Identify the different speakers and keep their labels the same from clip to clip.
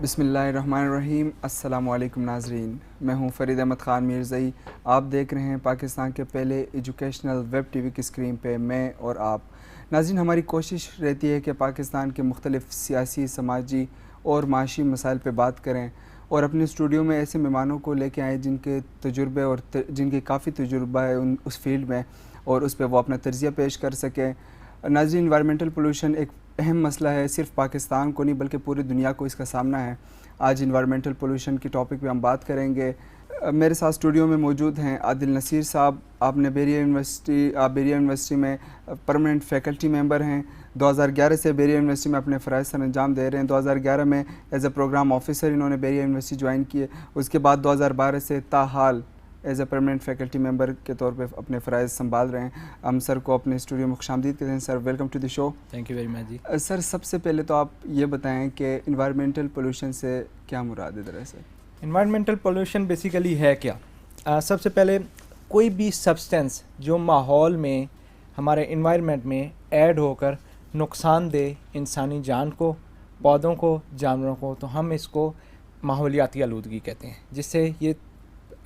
Speaker 1: बिस्मिल्लाहिर्रहमानिर्रहीम। अस्सलामु अलैकुम नाज़रीन, मैं हूं फ़रीद अहमद ख़ान मीरज़ई। आप देख रहे हैं पाकिस्तान के पहले एजुकेशनल वेब टीवी की स्क्रीन पे मैं और आप। नाज़रीन, हमारी कोशिश रहती है कि पाकिस्तान के मुख्तलिफ़ सियासी, समाजी और माशी मसाइल पे बात करें और अपने स्टूडियो में ऐसे मेहमानों को लेके आएँ जिनके तजुर्बे और जिनके काफ़ी तजुर्बा है उस फील्ड में, और उस पर वो अपना तजिया पेश कर सकें। नाज़रीन, इन्वायरमेंटल पोल्यूशन एक अहम मसला है, सिर्फ पाकिस्तान को नहीं बल्कि पूरी दुनिया को इसका सामना है। आज इन्वायरमेंटल पोल्यूशन की टॉपिक पे हम बात करेंगे। मेरे साथ स्टूडियो में मौजूद हैं आदिल नसीर साहब। आप बैरिया यूनिवर्सिटी में परमानेंट फैकल्टी मेंबर हैं। 2011 से बैरिया यूनिवर्सिटी में अपने फ़राइज़ सर अंजाम दे रहे हैं। 2011 में एज ए प्रोग्राम ऑफिसर इन्होंने बैरिया यूनिवर्सिटी ज्वाइन किए। उसके बाद 2012 से ताहाल as a permanent faculty member के तौर पे अपने फ़राइज़ संभाल रहे हैं। हम सर को अपने स्टूडियो में खुशामदीद कहते हैं। Sir, welcome to the show.
Speaker 2: Thank you very much जी।
Speaker 1: सर, सबसे पहले तो आप ये बताएं कि इन्वायरमेंटल पोल्यूशन से क्या मुराद है दरअसल?
Speaker 2: इन्वायरमेंटल पोल्यूशन बेसिकली है क्या? सबसे पहले कोई भी सब्सटेंस जो माहौल में, हमारे इन्वायरमेंट में ऐड होकर नुकसान दे इंसानी जान को, पौधों को, जानवरों को, तो हम इसको माहौलियाती आलूदगी कहते हैं, जिससे ये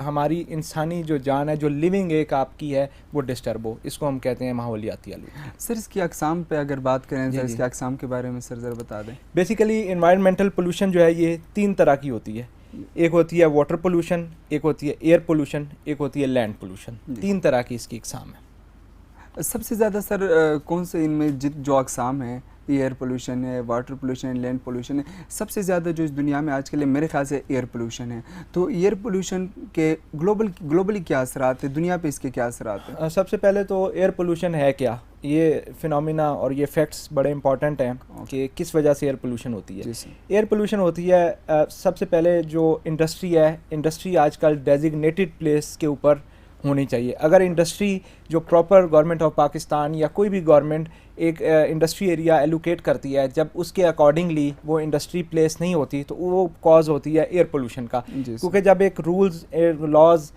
Speaker 2: हमारी इंसानी जो जान है, जो लिविंग एक आपकी है, वो डिस्टर्ब हो। इसको हम कहते हैं माहौलियाती आलूदगी।
Speaker 1: सर, इसकी अक़साम पे अगर बात करें, सर इसके अक़साम के बारे में सर ज़रा बता दें।
Speaker 2: बेसिकली इन्वायरमेंटल पोल्यूशन जो है ये 3 तरह की होती है। एक होती है वाटर पोल्यूशन, एक होती है एयर पोल्यूशन, एक होती है लैंड पोल्यूशन। 3 तरह की इसकी अक़साम है।
Speaker 1: सबसे ज़्यादा सर कौन से इनमें जो अक़साम हैं, एयर पोल्यूशन है, वाटर पोल्यूशन है, लैंड पोल्यूशन है, सबसे ज़्यादा जो इस दुनिया में आज के लिए मेरे ख्याल से एयर पोल्यूशन है। तो एयर पोल्यूशन के ग्लोबली क्या असरात है, दुनिया पे इसके क्या असरात है?
Speaker 2: सबसे पहले तो एयर पोल्यूशन है क्या, ये फिनोमिना और ये फैक्ट्स बड़े इंपॉर्टेंट हैं कि किस वजह से एयर पोल्यूशन होती है। एयर पोल्यूशन होती है सबसे पहले जो इंडस्ट्री है, इंडस्ट्री आजकल डेजिग्नेटेड प्लेस के ऊपर होनी चाहिए। अगर इंडस्ट्री जो प्रॉपर गवर्नमेंट ऑफ पाकिस्तान या कोई भी गवर्नमेंट एक इंडस्ट्री एरिया एलोकेट करती है, जब उसके अकॉर्डिंगली वो इंडस्ट्री प्लेस नहीं होती, तो वो कॉज होती है एयर पोल्यूशन का। क्योंकि जब एक रूल्स, लॉज,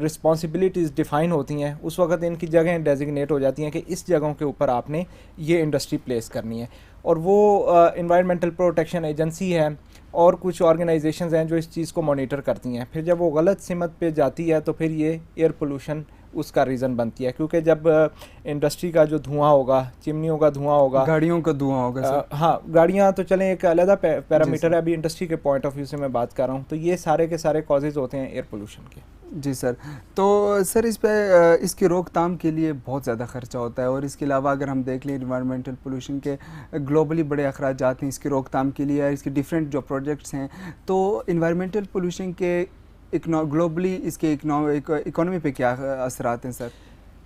Speaker 2: रिस्पॉन्सिबिलिटीज़ डिफ़ाइन होती हैं, उस वक्त इनकी जगहें डेजिग्नेट हो जाती हैं कि इस जगहों के ऊपर आपने ये इंडस्ट्री प्लेस करनी है। और वो इन्वायरमेंटल प्रोटेक्शन एजेंसी है और कुछ ऑर्गेनाइजेशंस हैं जो इस चीज़ को मॉनिटर करती हैं। फिर जब वो गलत सिमत पे जाती है तो फिर ये एयर पोल्यूशन उसका रीज़न बनती है। क्योंकि जब इंडस्ट्री का जो धुआं होगा, चिमनियों का धुआं होगा,
Speaker 1: गाड़ियों का धुआं होगा,
Speaker 2: हाँ गाड़ियाँ तो चलें एक अलग पैरामीटर है, अभी इंडस्ट्री के पॉइंट ऑफ व्यू से मैं बात कर रहा हूँ, तो ये सारे के सारे कॉजेज़ होते हैं एयर पोल्यूशन के।
Speaker 1: जी सर। तो सर इस पे इसकी रोकथाम के लिए बहुत ज़्यादा ख़र्चा होता है, और इसके अलावा अगर हम देख लें इन्वायरमेंटल पोल्यूशन के ग्लोबली बड़े अखराजात हैं इसकी रोकथाम के लिए, इसके डिफरेंट जो प्रोजेक्ट्स हैं। तो इन्वायरमेंटल पोल्यूशन के ग्लोबली इसके इकोनॉमी पे क्या असरात हैं सर?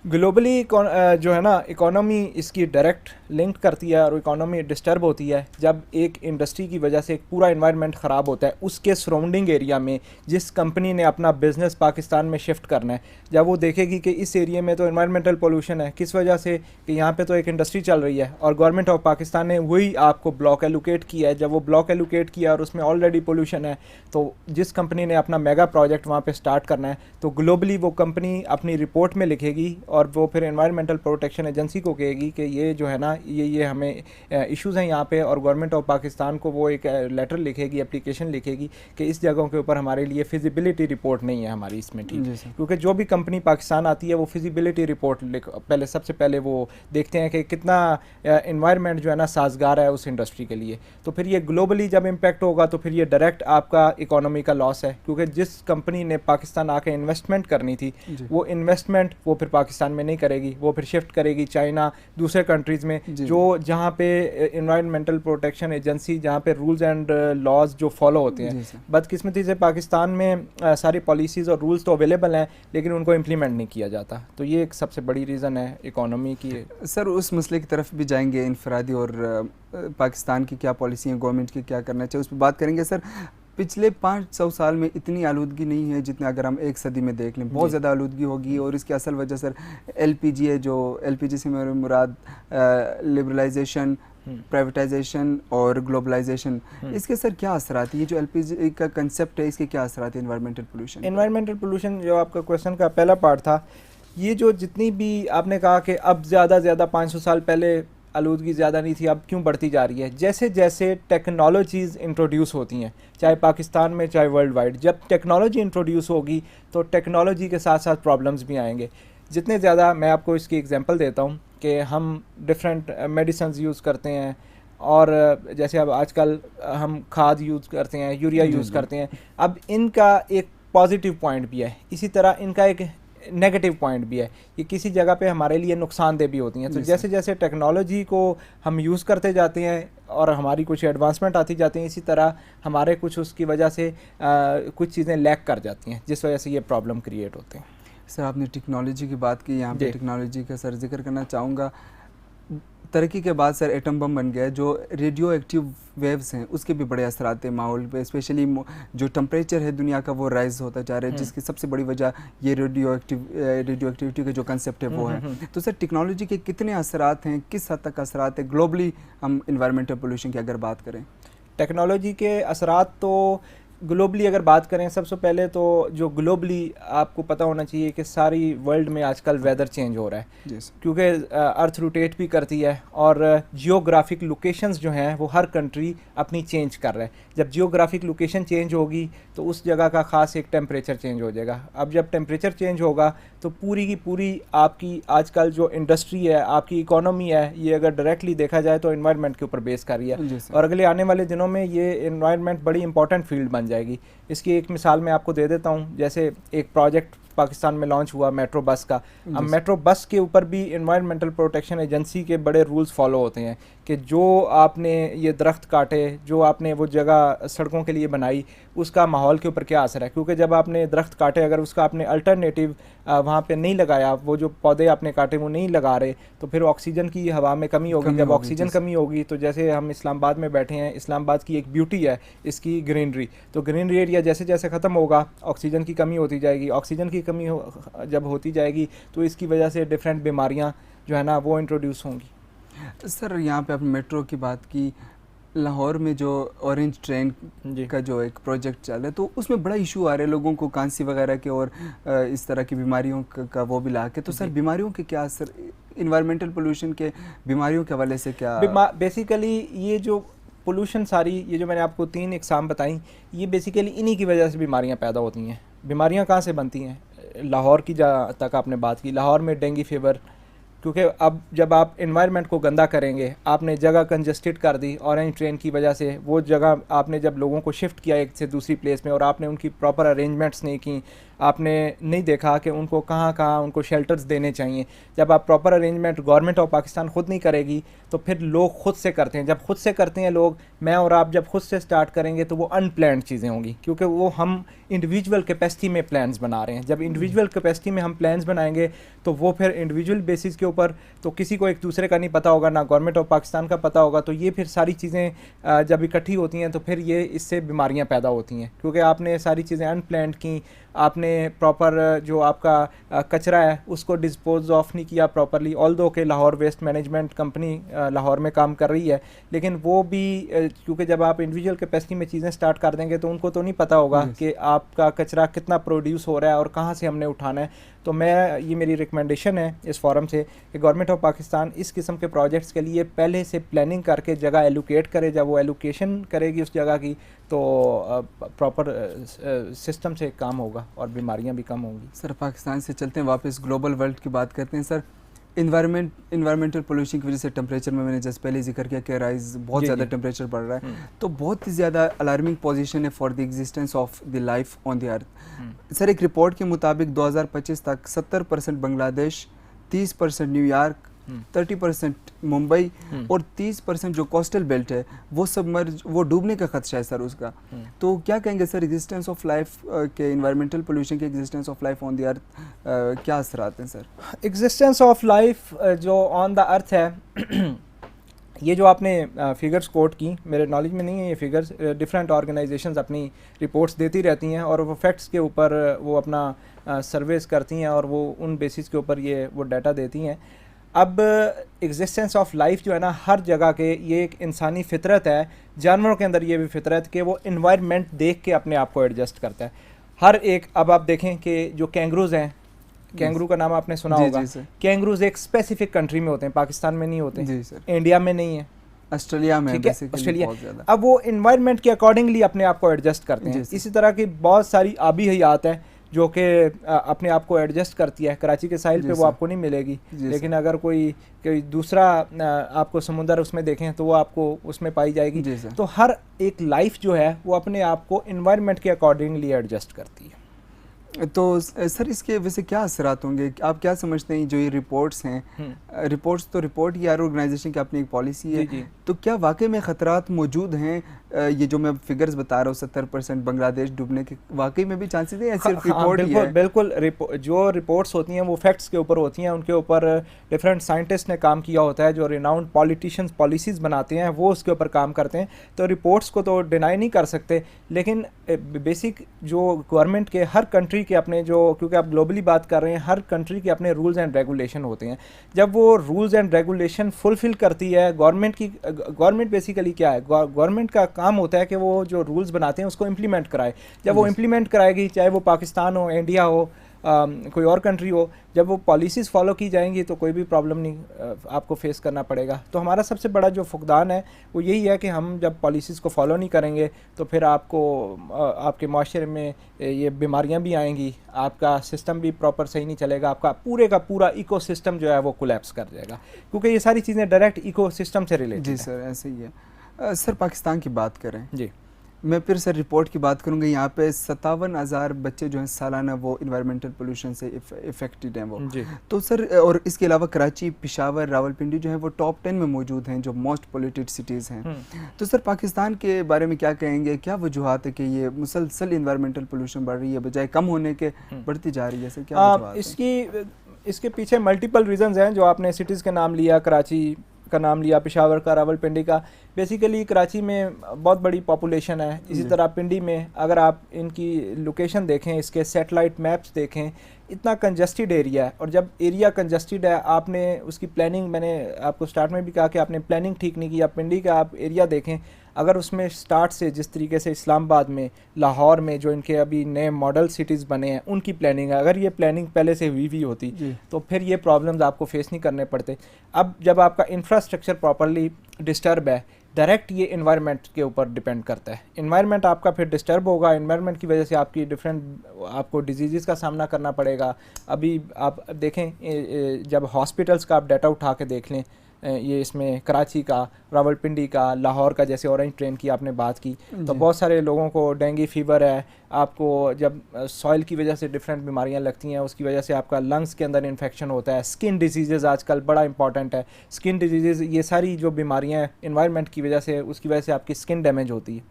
Speaker 2: ग्लोबली जो है ना, इकोनॉमी इसकी डायरेक्ट लिंक करती है और इकोनॉमी डिस्टर्ब होती है जब एक इंडस्ट्री की वजह से एक पूरा इन्वायरमेंट ख़राब होता है। उसके सराउंडिंग एरिया में जिस कंपनी ने अपना बिज़नेस पाकिस्तान में शिफ्ट करना है, जब वो देखेगी कि इस एरिया में तो इन्वायरमेंटल पोल्यूशन है, किस वजह से कि यहाँ पे तो एक इंडस्ट्री चल रही है और गवर्नमेंट ऑफ पाकिस्तान ने वही आपको ब्लॉक एलोकेट किया है। जब वो ब्लॉक एलोकेट किया और उसमें ऑलरेडी पोल्यूशन है, तो जिस कंपनी ने अपना मेगा प्रोजेक्ट वहाँ पर स्टार्ट करना है, तो ग्लोबली वो कंपनी अपनी रिपोर्ट में लिखेगी और वो फिर एनवायरमेंटल प्रोटेक्शन एजेंसी को कहेगी कि ये जो है ना, ये हमें इश्यूज़ हैं यहाँ पे, और गवर्नमेंट ऑफ पाकिस्तान को वो एक लेटर लिखेगी, एप्लीकेशन लिखेगी कि इस जगहों के ऊपर हमारे लिए फिजिबिलिटी रिपोर्ट नहीं है हमारी इसमें, ठीक है। क्योंकि जो भी कंपनी पाकिस्तान आती है वो फिजिबिलिटी रिपोर्ट पहले सबसे पहले वो देखते हैं कि कितना इन्वायरमेंट जो है ना साजगार है उस इंडस्ट्री के लिए। तो फिर ये ग्लोबली जब इम्पैक्ट होगा तो फिर ये डायरेक्ट आपका इकोनॉमी का लॉस है, क्योंकि जिस कंपनी ने पाकिस्तान आके इन्वेस्टमेंट करनी थी, वो इन्वेस्टमेंट वो फिर पाकिस्तान में नहीं करेगी, वो फिर शिफ्ट करेगी चाइना, दूसरे कंट्रीज़ में, जो जहाँ पे इन्वायरमेंटल प्रोटेक्शन एजेंसी, जहाँ पे रूल्स एंड लॉज जो फॉलो होते हैं। बदकिस्मती से पाकिस्तान में सारी पॉलिसीज़ और रूल्स तो अवेलेबल हैं, लेकिन उनको इम्प्लीमेंट नहीं किया जाता। तो ये एक सबसे बड़ी रीज़न है इकोनॉमी की।
Speaker 1: सर, उस मसले की तरफ भी जाएंगे, इनफरादी और पाकिस्तान की क्या पॉलिसी है, गवर्नमेंट की क्या करना चाहिए, उस पर बात करेंगे। सर, पिछले 500 साल में इतनी आलूदगी नहीं है जितने अगर हम एक सदी में देख लें, बहुत ज़्यादा आलूदगी होगी। और इसकी असल वजह सर एलपीजी है, जो एलपीजी से मेरे मुराद लिबरलाइजेशन, प्राइवेटाइजेशन और ग्लोबलाइजेशन। इसके सर क्या असरात है? ये जो एलपीजी का कंसेप्ट है, इसके क्या असरात है इन्वायरमेंटल पोल्यूशन?
Speaker 2: इन्वायरमेंटल पोल्यूशन जो आपका क्वेश्चन का पहला पार्ट था, ये जो जितनी भी आपने कहा कि अब ज़्यादा 500 साल पहले आलूदगी ज़्यादा नहीं थी, अब क्यों बढ़ती जा रही है? जैसे जैसे टेक्नोलॉजीज़ इंट्रोड्यूस होती हैं, चाहे पाकिस्तान में चाहे वर्ल्ड वाइड, जब टेक्नोलॉजी इंट्रोड्यूस होगी तो टेक्नोलॉजी के साथ साथ प्रॉब्लम्स भी आएंगे। जितने ज़्यादा, मैं आपको इसकी एग्जांपल देता हूँ कि हम डिफरेंट मेडिसिन यूज़ करते हैं, और जैसे अब आजकल हम खाद यूज़ करते हैं, यूरिया यूज़ करते हैं। अब इनका एक पॉजिटिव पॉइंट भी है, इसी तरह इनका एक नेगेटिव पॉइंट भी है। ये किसी जगह पे हमारे लिए नुकसानदेह भी होती हैं। तो जैसे जैसे टेक्नोलॉजी को हम यूज़ करते जाते हैं और हमारी कुछ एडवांसमेंट आती जाती हैं, इसी तरह हमारे कुछ उसकी वजह से कुछ चीज़ें लैक कर जाती हैं, जिस वजह से ये प्रॉब्लम क्रिएट होते हैं।
Speaker 1: सर आपने टेक्नोलॉजी की बात की, यहाँ पे टेक्नोलॉजी का सर जिक्र करना चाहूँगा। तरक्की के बाद सर एटम बम बन गया है, जो रेडियो एक्टिव वेव्स हैं उसके भी बड़े असरात हैं माहौल पे, स्पेशली जो टेम्परेचर है दुनिया का वो राइज होता जा रहा है, जिसकी सबसे बड़ी वजह ये रेडियो एक्टिविटी का जो कंसेप्ट है वो है। तो सर टेक्नोलॉजी के कितने असरात हैं, किस हद तक असरात है ग्लोबली, हम इन्वायरमेंटल पोल्यूशन की अगर बात करें?
Speaker 2: टेक्नोलॉजी के असरात तो ग्लोबली अगर बात करें, सबसे पहले तो जो ग्लोबली आपको पता होना चाहिए कि सारी वर्ल्ड में आजकल वेदर चेंज हो रहा है, क्योंकि अर्थ रोटेट भी करती है और जियोग्राफिक लोकेशंस जो हैं वो हर कंट्री अपनी चेंज कर रहा है। जब जियोग्राफिक लोकेशन चेंज होगी तो उस जगह का ख़ास एक टेम्परेचर चेंज हो जाएगा। अब जब टेम्परेचर चेंज होगा तो पूरी की पूरी आपकी आजकल जो इंडस्ट्री है, आपकी इकोनॉमी है, ये अगर डायरेक्टली देखा जाए तो एनवायरनमेंट के ऊपर बेस कर रही है, और अगले आने वाले दिनों में ये एनवायरनमेंट बड़ी इंपॉर्टेंट फील्ड बन जाएगी। इसकी एक मिसाल मैं आपको दे देता हूँ। जैसे एक प्रोजेक्ट पाकिस्तान में लॉन्च हुआ मेट्रो बस का। अब मेट्रो बस के ऊपर भी एनवायरमेंटल प्रोटेक्शन एजेंसी के बड़े रूल्स फॉलो होते हैं कि जो आपने ये दरख्त काटे, जो आपने वो जगह सड़कों के लिए बनाई, उसका माहौल के ऊपर क्या असर है। क्योंकि जब आपने दरख्त काटे, अगर उसका आपने अल्टरनेटिव वहाँ पे नहीं लगाया, वो जो पौधे आपने काटे वो नहीं लगा रहे, तो फिर ऑक्सीजन की हवा में कमी होगी। जब ऑक्सीजन कमी होगी तो जैसे हम इस्लामाबाद में बैठे हैं, इस्लामाबाद की एक ब्यूटी है इसकी ग्रीनरी, तो ग्रीनरी एरिया जैसे जैसे ख़त्म होगा ऑक्सीजन की कमी होती जाएगी। ऑक्सीजन की कमी जब होती जाएगी तो इसकी वजह से डिफरेंट बीमारियां जो है ना वो इंट्रोड्यूस होंगी।
Speaker 1: सर यहाँ पे आपने मेट्रो की बात की, लाहौर में जो ऑरेंज ट्रेन का जो एक प्रोजेक्ट चल रहा है तो उसमें बड़ा इशू आ रहा है लोगों को, कांसी वगैरह के और इस तरह की बीमारियों का वो भी ला के। तो सर बीमारियों के क्या असर, इन्वायरमेंटल पोल्यूशन के बीमारियों के हवाले से क्या?
Speaker 2: बेसिकली ये जो पोल्यूशन सारी, ये जो मैंने आपको 3 इकसाम बताई, ये बेसिकली इन्हीं की वजह से बीमारियाँ पैदा होती हैं। बीमारियाँ कहाँ से बनती हैं? लाहौर की जहाँ तक आपने बात की, लाहौर में डेंगू फीवर, क्योंकि अब जब आप एनवायरनमेंट को गंदा करेंगे, आपने जगह कंजस्टेड कर दी ऑरेंज ट्रेन की वजह से, वो जगह आपने जब लोगों को शिफ्ट किया एक से दूसरी प्लेस में और आपने उनकी प्रॉपर अरेंजमेंट्स नहीं की, आपने नहीं देखा कि उनको कहाँ कहाँ उनको शेल्टर्स देने चाहिए। जब आप proper arrangement government of Pakistan ख़ुद नहीं करेगी तो फिर लोग खुद से करते हैं। जब खुद से करते हैं लोग, मैं और आप जब खुद से स्टार्ट करेंगे तो वो अनप्लान्ड चीज़ें होंगी, क्योंकि वो हम इंडिविजुअल कैपेसिटी में प्लान्स बना रहे हैं। जब इंडिविजुअल कैपेसिटी में हम प्लान्स बनाएंगे तो वो फिर इंडिविजुअल बेसिस के ऊपर, तो किसी को एक दूसरे का नहीं पता होगा, ना गवर्नमेंट ऑफ पाकिस्तान का पता होगा, तो ये फिर सारी चीज़ें जब इकट्ठी होती हैं तो फिर ये इससे बीमारियां पैदा होती हैं, क्योंकि आपने सारी चीज़ें अनप्लान्ड की, आपने प्रॉपर जो आपका कचरा है उसको डिस्पोज ऑफ नहीं किया प्रॉपरली। ऑल्दो के Lahore waste management company Lahore में काम कर रही है, लेकिन वो भी क्योंकि जब आप इंडिविजुअल कैपेसिटी में चीज़ें स्टार्ट कर देंगे तो उनको तो नहीं पता होगा कि आपका कचरा कितना प्रोड्यूस हो रहा है और कहाँ से हमने उठाना है। तो मैं, ये मेरी रिकमेंडेशन है इस फोरम से कि गवर्नमेंट ऑफ पाकिस्तान इस किस्म के प्रोजेक्ट्स के लिए पहले से प्लानिंग करके जगह एलोकेट करे। जब वो एलोकेशन करेगी उस जगह की तो प्रॉपर सिस्टम से काम होगा और बीमारियां भी कम होंगी।
Speaker 1: सर पाकिस्तान से चलते हैं वापस ग्लोबल वर्ल्ड की बात करते हैं। सर इन्वायरमेंटल पोल्यूशन की वजह से टेम्परेचर में मैंने जस्ट पहले जिक्र किया कि राइज बहुत ज़्यादा टेम्परेचर बढ़ रहा है, तो बहुत ही ज़्यादा अलार्मिंग पोजीशन है for the existence of the life on the earth. Sir एक रिपोर्ट के मुताबिक 2025 तक 70% बांग्लादेश, 30% न्यूयॉर्क, 30% मुंबई और 30% जो कोस्टल बेल्ट है वो सबमर्ज, वो डूबने का खदशा है सर उसका। तो क्या कहेंगे सर एग्जिस्टेंस ऑफ लाइफ के, इन्वायरमेंटल पोल्यूशन के existence of life on the earth क्या असरात हैं सर?
Speaker 2: एग्जिस्टेंस ऑफ लाइफ जो ऑन द अर्थ है ये जो आपने फिगर्स कोट की, मेरे नॉलेज में नहीं है ये फिगर्स, डिफरेंट ऑर्गेनाइजेशंस अपनी रिपोर्ट्स देती रहती हैं और वो फैक्ट्स के ऊपर वो अपना सर्वेस करती हैं और वो उन बेसिस के ऊपर ये वो डाटा देती हैं। अब एग्जिस्टेंस ऑफ लाइफ जो है ना हर जगह के, ये एक इंसानी फितरत है, जानवरों के अंदर ये भी फितरत कि वो इन्वायरमेंट देख के अपने आप को एडजस्ट करता है हर एक। अब आप देखें कि जो कैंगरूज हैं कैंगरू का नाम आपने सुना होगा। कैंगरूज एक स्पेसिफिक कंट्री में होते हैं, पाकिस्तान में नहीं होते, इंडिया में नहीं है,
Speaker 1: ऑस्ट्रेलिया में,
Speaker 2: ठीक है, ऑस्ट्रेलिया। अब वो इन्वायरमेंट के अकॉर्डिंगली अपने आप को एडजस्ट करते हैं। इसी तरह की बहुत सारी आबी हयात है जो कि अपने आप को एडजस्ट करती है। कराची के साहिल पे वो आपको नहीं मिलेगी, लेकिन अगर कोई दूसरा आपको समुंदर उसमें देखें तो वो आपको उसमें पाई जाएगी। तो हर एक लाइफ जो है वो अपने आप को इन्वायरमेंट के अकॉर्डिंगली एडजस्ट करती है।
Speaker 1: तो सर इसके वैसे क्या असरात होंगे, आप क्या समझते हैं? जो ये रिपोर्ट्स हैं, रिपोर्ट्स तो रिपोर्ट ही हर ऑर्गेनाइजेशन की अपनी एक पॉलिसी है, तो क्या वाकई में ख़तरात मौजूद हैं? ये जो मैं फिगर्स बता रहा हूँ 70% बांग्लादेश डूबने के, वाकई में भी चांसेस हैं? सिर्फ रिपोर्ट ही है?
Speaker 2: बिल्कुल, जो रिपोर्ट्स होती हैं वो फैक्ट्स के ऊपर होती हैं, उनके ऊपर डिफरेंट साइंटिस्ट ने काम किया होता है, जो रिनाउंड पॉलिटिशियंस पॉलिसीज़ बनाते हैं वो उसके ऊपर काम करते हैं। तो रिपोर्ट्स को तो डिनाई नहीं कर सकते, लेकिन बेसिक जो गवर्नमेंट के हर कंट्री के अपने, जो क्योंकि आप ग्लोबली बात कर रहे हैं, हर कंट्री के अपने रूल्स एंड रेगुलेशन होते हैं। जब वो रूल्स एंड रेगुलेशन फुलफिल करती है गवर्नमेंट बेसिकली क्या है, गवर्नमेंट का काम होता है कि वो जो रूल्स बनाते हैं उसको इम्प्लीमेंट कराए। जब वो इम्प्लीमेंट कराएगी, चाहे वो पाकिस्तान हो, इंडिया हो, कोई और कंट्री हो, जब वो पॉलिसीज़ फॉलो की जाएंगी तो कोई भी प्रॉब्लम नहीं आपको फेस करना पड़ेगा। तो हमारा सबसे बड़ा जो फुकदान है वो यही है कि हम जब पॉलिसीज़ को फॉलो नहीं करेंगे तो फिर आपको आपके माशरे में ये बीमारियां भी आएंगी, आपका सिस्टम भी प्रॉपर सही नहीं चलेगा, आपका पूरे का पूरा इकोसिस्टम जो है वो कोलैप्स कर जाएगा, क्योंकि ये सारी चीज़ें डायरेक्ट इकोसिस्टम से रिलेटेड।
Speaker 1: जी सर, ऐसे ही है। सर पाकिस्तान की बात करें,
Speaker 2: जी
Speaker 1: मैं फिर सर रिपोर्ट की बात करूँगा। यहाँ पे 57,000 बच्चे जो हैं सालाना वो इन्वायरमेंटल पोल्यूशन से इफ़ेक्टेड हैं वो
Speaker 2: जी।
Speaker 1: तो सर, और इसके अलावा कराची, पेशावर, रावलपिंडी जो है वो टॉप 10 में मौजूद हैं जो मोस्ट पोल्यूटेड सिटीज़ हैं। तो सर पाकिस्तान के बारे में क्या कहेंगे? क्या वजूहत है कि ये मुसलसल इन्वायरमेंटल पोल्यूशन बढ़ रही है बजाय कम होने के बढ़ती जा रही है? सर क्या वजूहत है?
Speaker 2: इसके पीछे मल्टीपल रीजंस हैं। जो आपने सिटीज़ के नाम लिया, कराची का नाम लिया, पेशावर का, रावलपिंडी का, बेसिकली कराची में बहुत बड़ी पॉपुलेशन है। इसी तरह पिंडी में अगर आप इनकी लोकेशन देखें, इसके सैटेलाइट मैप्स देखें, इतना कंजस्टेड एरिया है। और जब एरिया कंजस्टेड है, आपने उसकी प्लानिंग, मैंने आपको स्टार्ट में भी कहा कि आपने प्लानिंग ठीक नहीं की। आप पिंडी का आप एरिया देखें, अगर उसमें स्टार्ट से जिस तरीके से इस्लामाबाद में, लाहौर में जो इनके अभी नए मॉडल सिटीज़ बने हैं उनकी प्लानिंग है, अगर ये प्लानिंग पहले से हुई होती तो फिर ये प्रॉब्लम्स आपको फेस नहीं करने पड़ते। अब जब आपका इंफ्रास्ट्रक्चर प्रॉपरली डिस्टर्ब है, डायरेक्ट ये इन्वायरमेंट के ऊपर डिपेंड करता है। इन्वायरमेंट आपका फिर डिस्टर्ब होगा, इन्वायरमेंट की वजह से आपकी आपको डिजीज़ का सामना करना पड़ेगा। अभी आप देखें, जब हॉस्पिटल्स का आप डाटा उठा के देख लें, ये इसमें कराची का, रावलपिंडी का, लाहौर का, जैसे ऑरेंज ट्रेन की आपने बात की, तो बहुत सारे लोगों को डेंगू फीवर है। आपको जब सॉइल की वजह से डिफरेंट बीमारियां लगती हैं, उसकी वजह से आपका लंग्स के अंदर इन्फेक्शन होता है। स्किन डिजीज़ आजकल बड़ा इंपॉर्टेंट है। स्किन डिजीज़, ये सारी जो बीमारियां हैं इन्वायरमेंट की वजह से, उसकी वजह से आपकी स्किन डैमेज होती है।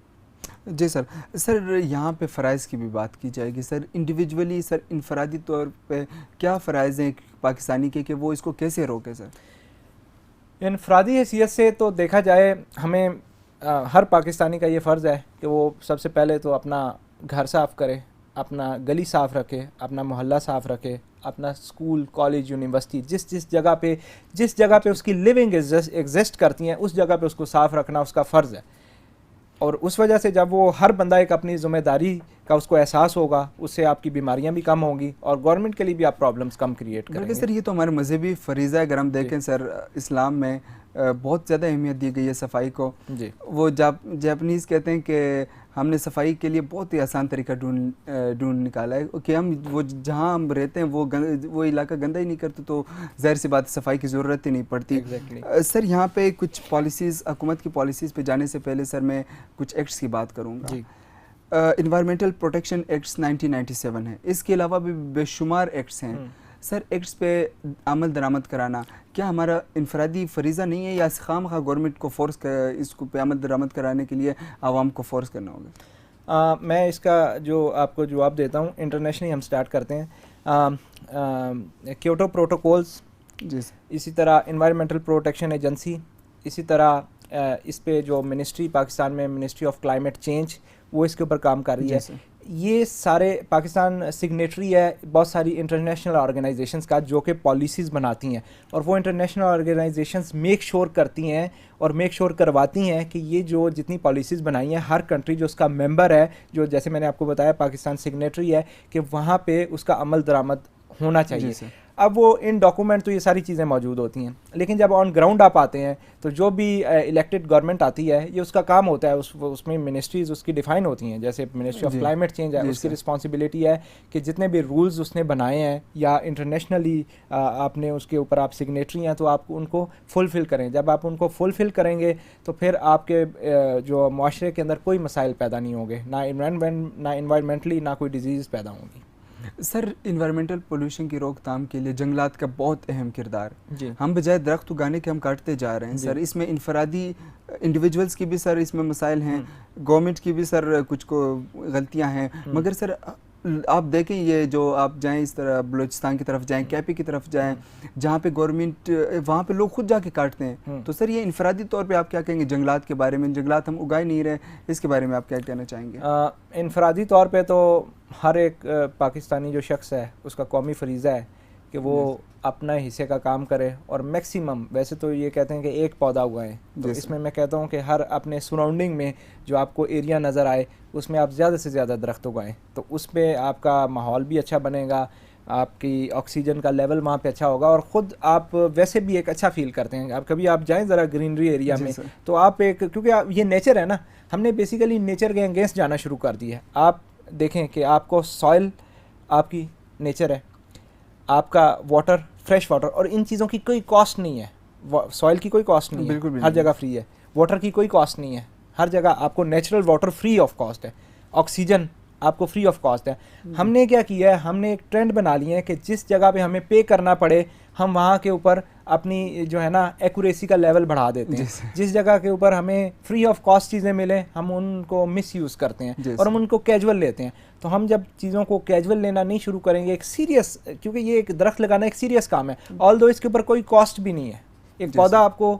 Speaker 1: जी सर। सर यहाँ पे फ़राइज़ की भी बात की जाएगी। सर इंडिविजुअली, सर इनफरादी तौर पे क्या फ़राइज़ हैं पाकिस्तानी के कि वो इसको कैसे रोके? सर
Speaker 2: इनफरादी हैसियत से तो देखा जाए, हमें हर पाकिस्तानी का ये फ़र्ज़ है कि वो सबसे पहले तो अपना घर साफ़ करे, अपना गली साफ़ रखे, अपना मोहल्ला साफ़ रखे, अपना स्कूल, कॉलेज, यूनिवर्सिटी, जिस जगह पे उसकी लिविंग एग्जिस्ट करती हैं उस जगह पे उसको साफ़ रखना उसका फ़र्ज़ है। और उस वजह से जब वो हर बंदा एक अपनी ज़िम्मेदारी का उसको एहसास होगा, उससे आपकी बीमारियां भी कम होंगी और गवर्नमेंट के लिए भी आप प्रॉब्लम्स कम क्रिएट करेंगे।
Speaker 1: सर ये तो हमारे मजहबी फरीज़ा है। अगर हम देखें सर, इस्लाम में बहुत ज़्यादा अहमियत दी गई है सफाई को। जी। वो जापानीज़ कहते हैं कि हमने सफाई के लिए बहुत ही आसान तरीका ढूंढ निकाला है कि हम वो जहाँ हम रहते हैं वो इलाका गंदा ही नहीं करते, तो ज़ाहिर सी बात सफाई की ज़रूरत ही नहीं पड़ती। सर यहाँ पे कुछ पॉलिसीज़, हुकूमत की पॉलिसीज़ पे जाने से पहले सर मैं कुछ एक्ट्स की बात करूँगा। जी। इन्वायरमेंटल प्रोटेक्शन एक्ट्स 1997 है। इसके अलावा भी बेशुमार एक्ट्स हैं। सर एक्ट्स पे अमल दरामद कराना क्या हमारा इनफरादी फरीज़ा नहीं है, या खामखा गवर्नमेंट को फोर्स इसको पे अमल दरामद कराने के लिए आवाम को फोर्स करना होगा?
Speaker 2: मैं इसका जो आपको जवाब देता हूँ, इंटरनेशनली हम स्टार्ट करते हैं। क्योटो प्रोटोकॉल्स, इसी तरह इन्वायरमेंटल प्रोटेक्शन एजेंसी, इसी तरह इस पे जो मिनिस्ट्री पाकिस्तान में, मिनिस्ट्री ऑफ क्लाइमेट चेंज, वो इसके ऊपर काम कर रही है। ये सारे पाकिस्तान सिग्नेटरी है बहुत सारी इंटरनेशनल ऑर्गेनाइजेशंस का जो कि पॉलिसीज़ बनाती हैं, और वो इंटरनेशनल ऑर्गेनाइजेशंस मेक श्योर करती हैं और मेक श्योर करवाती हैं कि ये जो जितनी पॉलिसीज़ बनाई हैं, हर कंट्री जो उसका मेंबर है, जो जैसे मैंने आपको बताया पाकिस्तान सिग्नेटरी है, कि वहाँ पे उसका अमल दरामद होना चाहिए। अब वो इन डॉक्यूमेंट तो ये सारी चीज़ें मौजूद होती हैं, लेकिन जब ऑन ग्राउंड आप आते हैं तो जो भी इलेक्टेड गवर्नमेंट आती है, ये उसका काम होता है, उसमें मिनिस्ट्रीज उसकी डिफाइन होती हैं। जैसे मिनिस्ट्री ऑफ क्लाइमेट चेंज है, उसकी रिस्पॉन्सिबिलिटी है कि जितने भी रूल्स उसने बनाए हैं या इंटरनेशनली आपने उसके ऊपर आप सिग्नेटरी हैं, तो आप उनको फुलफ़िल करें। जब आप उनको फुलफ़िल करेंगे तो फिर आपके जो माशरे के अंदर कोई मसाइल पैदा नहीं होंगे, ना इन्वायरमेंटली ना कोई डिजीज़ पैदा होंगी।
Speaker 1: सर, इन्वायरमेंटल पोल्यूशन की रोकथाम के लिए जंगलात का बहुत अहम किरदार।
Speaker 2: जी,
Speaker 1: हम बजाय दरख्त उगाने के हम काटते जा रहे हैं सर। इसमें इनफरादी इंडिविजुअल्स की भी सर इसमें मसाइल हैं, गवर्नमेंट की भी सर कुछ को गलतियां हैं। मगर सर आप देखें, ये जो आप जाएं इस तरह बलूचिस्तान की तरफ जाएं, कैपी की तरफ जाएं, जहाँ पे गवर्नमेंट, वहाँ पे लोग खुद जाके काटते हैं। तो सर ये इनफरादी तौर पे आप क्या कहेंगे जंगलात के बारे में? जंगलात हम उगा ही नहीं रहे, इसके बारे में आप क्या कहना चाहेंगे?
Speaker 2: इनफरादी तौर पे तो हर एक पाकिस्तानी जो शख्स है उसका कौमी फरीज़ा है कि वो अपना हिस्से का काम करे और मैक्सिमम, वैसे तो ये कहते हैं कि एक पौधा उगाएं, तो इसमें मैं कहता हूँ कि हर अपने सराउंडिंग में जो आपको एरिया नज़र आए उसमें आप ज़्यादा से ज़्यादा दरख्त उगाएं, तो उसमें आपका माहौल भी अच्छा बनेगा, आपकी ऑक्सीजन का लेवल वहाँ पे अच्छा होगा और ख़ुद आप वैसे भी एक अच्छा फील करते हैं। आप कभी आप जाएं ज़रा ग्रीनरी एरिया में, तो आप एक, क्योंकि ये नेचर है ना, हमने बेसिकली नेचर के अगेंस्ट जाना शुरू कर दिया है। आप देखें कि आपको सॉइल आपकी नेचर है, आपका वाटर फ्रेश वाटर, और इन चीज़ों की कोई कॉस्ट नहीं है। सॉइल की कोई कॉस्ट नहीं है, हर जगह फ्री है। वाटर की कोई कॉस्ट नहीं है, हर जगह आपको natural water free of cost है। ऑक्सीजन आपको फ्री ऑफ कॉस्ट है। हमने क्या किया है, हमने एक ट्रेंड बना लिया है कि जिस जगह पे हमें पे करना पड़े हम वहाँ के ऊपर अपनी जो है ना एक्यूरेसी का लेवल बढ़ा देते हैं। जिस जगह के ऊपर हमें फ्री ऑफ कॉस्ट चीज़ें मिले हम उनको मिस यूज़ करते हैं और हम उनको कैजुअल लेते हैं। तो हम जब चीज़ों को कैजुअल लेना नहीं शुरू करेंगे, एक सीरियस, क्योंकि ये एक दरख्त लगाना एक सीरियस काम है, ऑल्दो इसके ऊपर कोई कॉस्ट भी नहीं है। एक पौधा आपको